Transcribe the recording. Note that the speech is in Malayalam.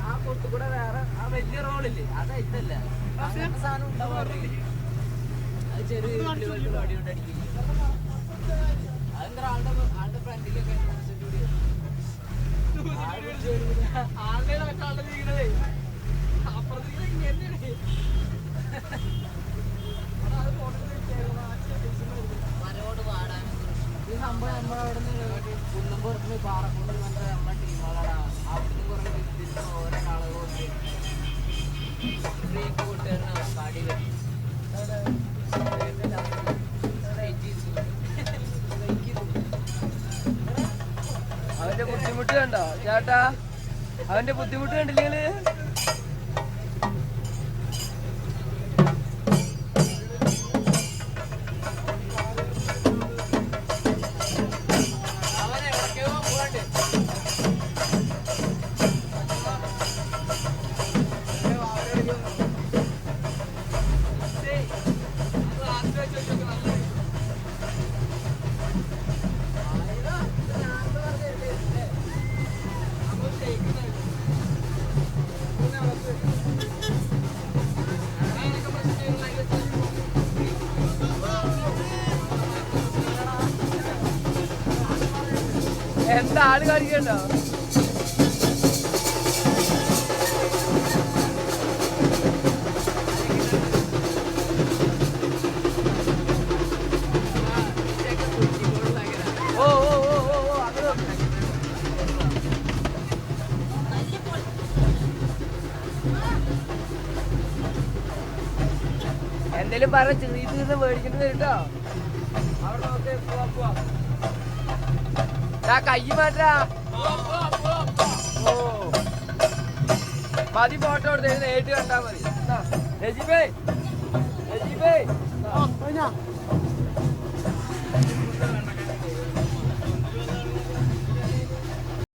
ആ കൊട്ടുകൂടെ വേറെ ആ വലിയ റോളില്ലേ അതാ ഇതല്ല അങ്ങനത്തെ സാധനം ഉണ്ടാവാറില്ല. അത് ചെറിയ അടികൊണ്ടടിക്കും. അതെന്താ ആളുടെ ഫ്രണ്ടിലൊക്കെ മരോട് പാടാൻ ഈ സംഭവം നമ്മളവിടെ നിന്ന് കുന്നമ്പുറത്ത് പാറക്കൊണ്ട് വന്ന നമ്മളെ ടീമുകളാണ്. അവിടുന്ന് കുറേ ഓരോ ആളുകൾ ബ്രേക്ക് കൂട്ടുകാരനാ കാടി വരും. അവന്റെ ബുദ്ധിമുട്ട് കണ്ടോ ചേട്ടാ? അവന്റെ ബുദ്ധിമുട്ട് കണ്ടില്ലേ? എന്താ ആള് കാണിക്കണ്ടോ? എന്തേലും പറ ചെറിയ മേടിക്കേണ്ടി വരും കേട്ടോ. അവിടെ നോക്കേ പോവാ കൈ മാറ്റാ. ഓ മതി ഫോട്ടോ എടുത്ത് നേരിട്ട് കണ്ടാ മതി. രജിബേ